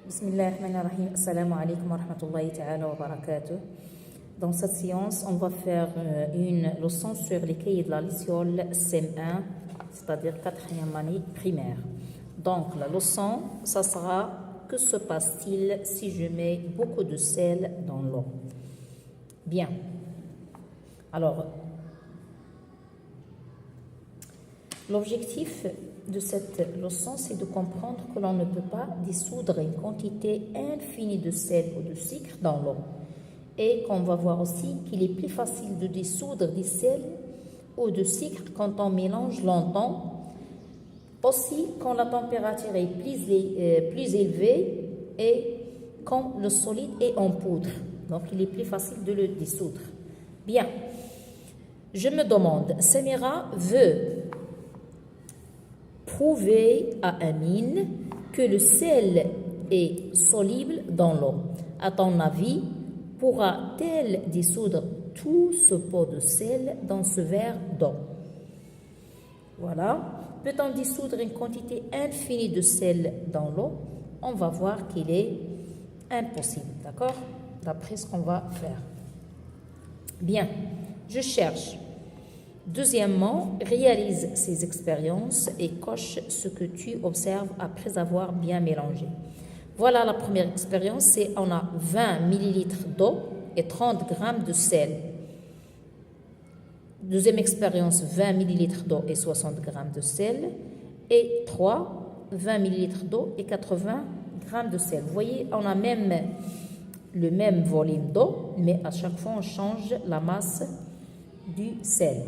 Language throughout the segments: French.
Bismillahirrahmanirrahim. Assalamu alaikum wa rahmatullahi ta'ala wa barakatuh. Dans cette séance, on va faire une leçon sur les cahiers de la Lycéole CM1, c'est-à-dire 4e année primaire. Donc, la leçon, ça sera « Que se passe-t-il si je mets beaucoup de sel dans l'eau ?» Bien. Alors, l'objectif de cette leçon, c'est de comprendre que l'on ne peut pas dissoudre une quantité infinie de sel ou de sucre dans l'eau. Et qu'on va voir aussi qu'il est plus facile de dissoudre du sel ou de sucre quand on mélange longtemps. Aussi, quand la température est plus élevée et quand le solide est en poudre. Donc, il est plus facile de le dissoudre. Bien. Je me demande, Samira veut prouver à Amine que le sel est soluble dans l'eau. À ton avis, pourra-t-elle dissoudre tout ce pot de sel dans ce verre d'eau? Voilà. Peut-on dissoudre une quantité infinie de sel dans l'eau? On va voir qu'il est impossible, d'accord? D'après ce qu'on va faire. Bien, je cherche. Deuxièmement, réalise ces expériences et coche ce que tu observes après avoir bien mélangé. Voilà la première expérience, c'est on a 20 ml d'eau et 30 g de sel. Deuxième expérience, 20 ml d'eau et 60 g de sel. Et 3, 20 ml d'eau et 80 g de sel. Vous voyez, on a même le même volume d'eau, mais à chaque fois, on change la masse du sel.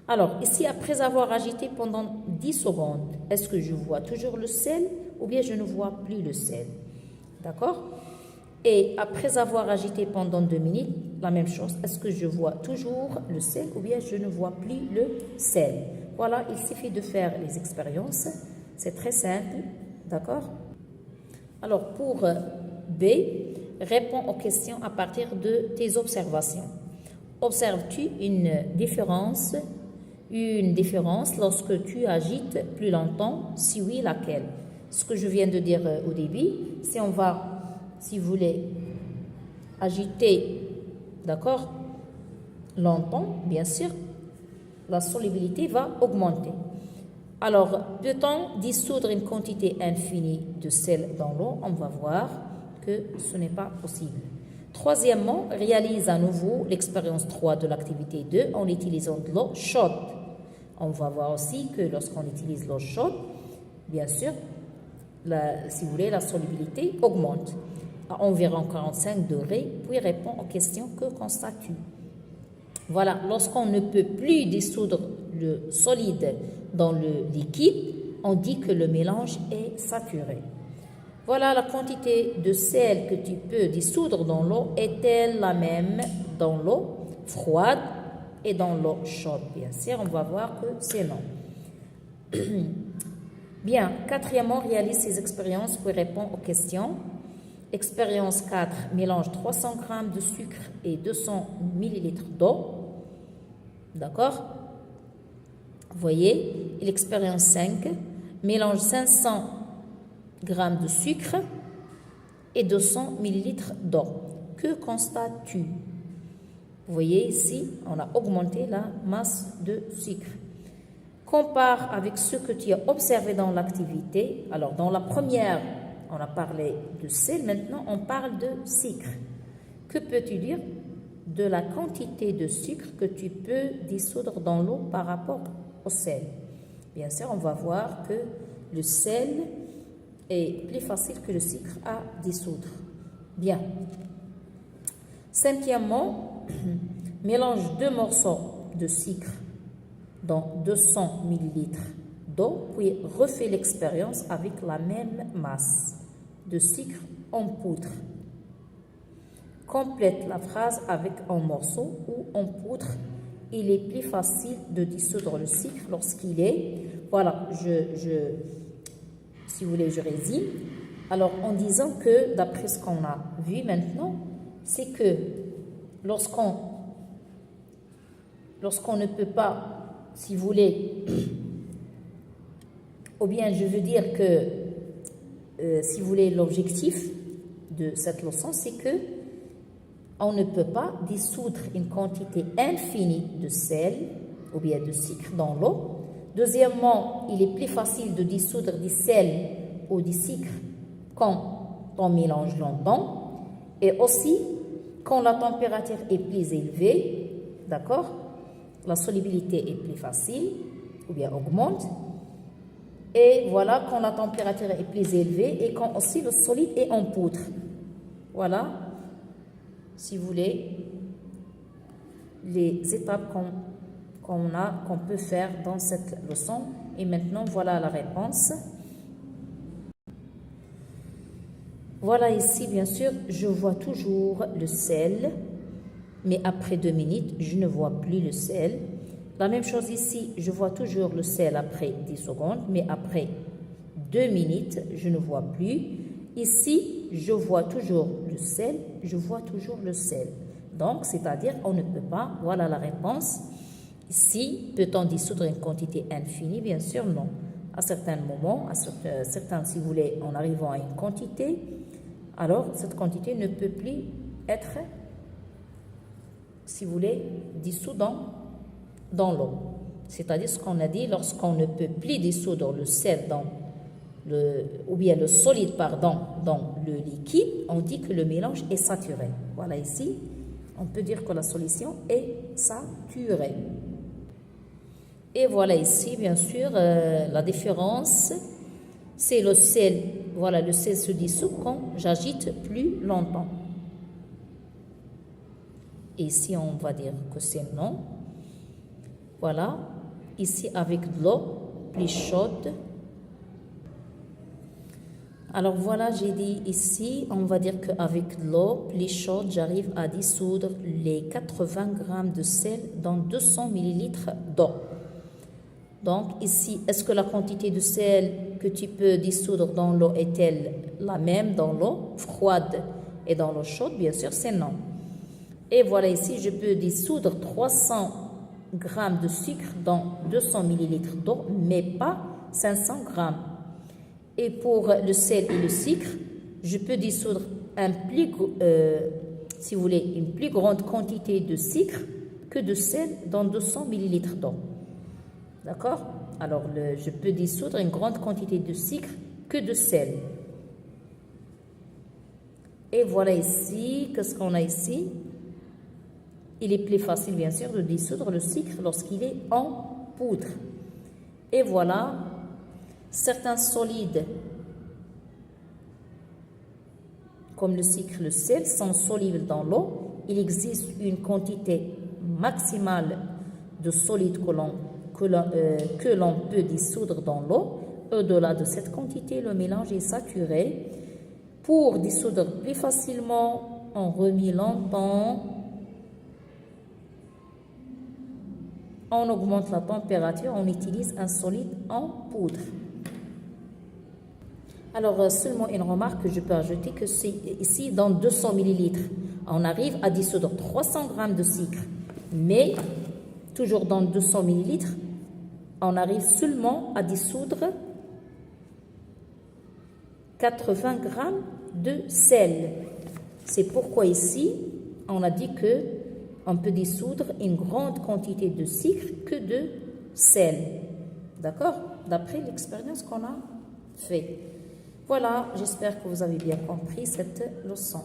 Alors, ici, après avoir agité pendant 10 secondes, est-ce que je vois toujours le sel ou bien je ne vois plus le sel? D'accord? Et après avoir agité pendant 2 minutes, la même chose. Est-ce que je vois toujours le sel ou bien je ne vois plus le sel? Voilà, il suffit de faire les expériences. C'est très simple. D'accord? Alors, pour B, réponds aux questions à partir de tes observations. Observes-tu une différence lorsque tu agites plus longtemps? Si oui, laquelle? Ce que je viens de dire au début, si on va, si vous voulez, agiter, d'accord, longtemps, bien sûr, la solubilité va augmenter. Alors, peut-on dissoudre une quantité infinie de sel dans l'eau? On va voir que ce n'est pas possible. Troisièmement, réalise à nouveau l'expérience 3 de l'activité 2 en utilisant de l'eau chaude. On va voir aussi que lorsqu'on utilise l'eau chaude, bien sûr, si vous voulez, la solubilité augmente à environ 45 degrés, puis répond aux questions que constates-tu. Voilà, lorsqu'on ne peut plus dissoudre le solide dans le liquide, on dit que le mélange est saturé. Voilà, la quantité de sel que tu peux dissoudre dans l'eau est-elle la même dans l'eau froide et dans l'eau chaude? Bien sûr, on va voir que c'est non. Bien, quatrièmement, réalise ces expériences pour répondre aux questions. Expérience 4, mélange 300 g de sucre et 200 ml d'eau. D'accord? Vous voyez, et l'expérience 5, mélange 500 g de sucre et 200 ml d'eau. Que constates-tu? Vous voyez ici, on a augmenté la masse de sucre. Compare avec ce que tu as observé dans l'activité. Alors, dans la première, on a parlé de sel. Maintenant, on parle de sucre. Que peux-tu dire de la quantité de sucre que tu peux dissoudre dans l'eau par rapport au sel? Bien sûr, on va voir que le sel est plus facile que le sucre à dissoudre. Bien. Cinquièmement, mélange 2 morceaux de sucre dans 200 ml d'eau, puis refais l'expérience avec la même masse de sucre en poudre. Complète la phrase avec un morceau ou en poudre. Il est plus facile de dissoudre le sucre lorsqu'il est... Voilà, si vous voulez, je résume. Alors, en disant que, d'après ce qu'on a vu maintenant, c'est que lorsqu'on ne peut pas, si vous voulez, ou bien je veux dire que si vous voulez, l'objectif de cette leçon, c'est que on ne peut pas dissoudre une quantité infinie de sel ou bien de sucre dans l'eau. Deuxièmement, il est plus facile de dissoudre du sel ou du sucre quand on mélange longtemps. Et aussi, quand la température est plus élevée, d'accord, la solubilité est plus facile ou bien augmente. Et voilà, quand la température est plus élevée et quand aussi le solide est en poudre. Voilà, si vous voulez, les étapes qu'on peut faire dans cette leçon. Et maintenant, voilà la réponse. Voilà ici, bien sûr, je vois toujours le sel, mais après 2 minutes, je ne vois plus le sel. La même chose ici, je vois toujours le sel après 10 secondes, mais après 2 minutes, je ne vois plus. Ici, je vois toujours le sel, je vois toujours le sel. Donc, c'est-à-dire, on ne peut pas, voilà la réponse. Ici, peut-on dissoudre une quantité infinie? Bien sûr, non. À certains moments, certains, si vous voulez, en arrivant à une quantité, alors cette quantité ne peut plus être, si vous voulez, dissoute dans l'eau. C'est-à-dire ce qu'on a dit, lorsqu'on ne peut plus dissoudre le sel ou bien le solide, pardon, dans le liquide, on dit que le mélange est saturé. Voilà ici, on peut dire que la solution est saturée. Et voilà ici, bien sûr, la différence, c'est le sel. Voilà, le sel se dissout quand j'agite plus longtemps. Et ici, on va dire que c'est non. Voilà, ici avec de l'eau plus chaude. Alors voilà, j'ai dit ici, on va dire qu'avec de l'eau plus chaude, j'arrive à dissoudre les 80 grammes de sel dans 200 millilitres d'eau. Donc ici, est-ce que la quantité de sel que tu peux dissoudre dans l'eau est-elle la même dans l'eau froide et dans l'eau chaude? Bien sûr, c'est non. Et voilà ici, je peux dissoudre 300 grammes de sucre dans 200 millilitres d'eau, mais pas 500 grammes. Et pour le sel et le sucre, je peux dissoudre si vous voulez, une plus grande quantité de sucre que de sel dans 200 millilitres d'eau. D'accord? Alors, je peux dissoudre une grande quantité de sucre que de sel. Et voilà ici, qu'est-ce qu'on a ici? Il est plus facile, bien sûr, de dissoudre le sucre lorsqu'il est en poudre. Et voilà, certains solides, comme le sucre, le sel, sont solubles dans l'eau. Il existe une quantité maximale de solide que l'on peut dissoudre dans l'eau. Au-delà de cette quantité, le mélange est saturé. Pour dissoudre plus facilement, on remet longtemps. On augmente la température, on utilise un solide en poudre. Alors, seulement une remarque que je peux ajouter, que c'est ici, dans 200 millilitres, on arrive à dissoudre 300 grammes de sucre. Mais, toujours dans 200 millilitres, on arrive seulement à dissoudre 80 grammes de sel. C'est pourquoi ici, on a dit que on peut dissoudre une grande quantité de sucre que de sel. D'accord? D'après l'expérience qu'on a fait. Voilà, j'espère que vous avez bien compris cette leçon.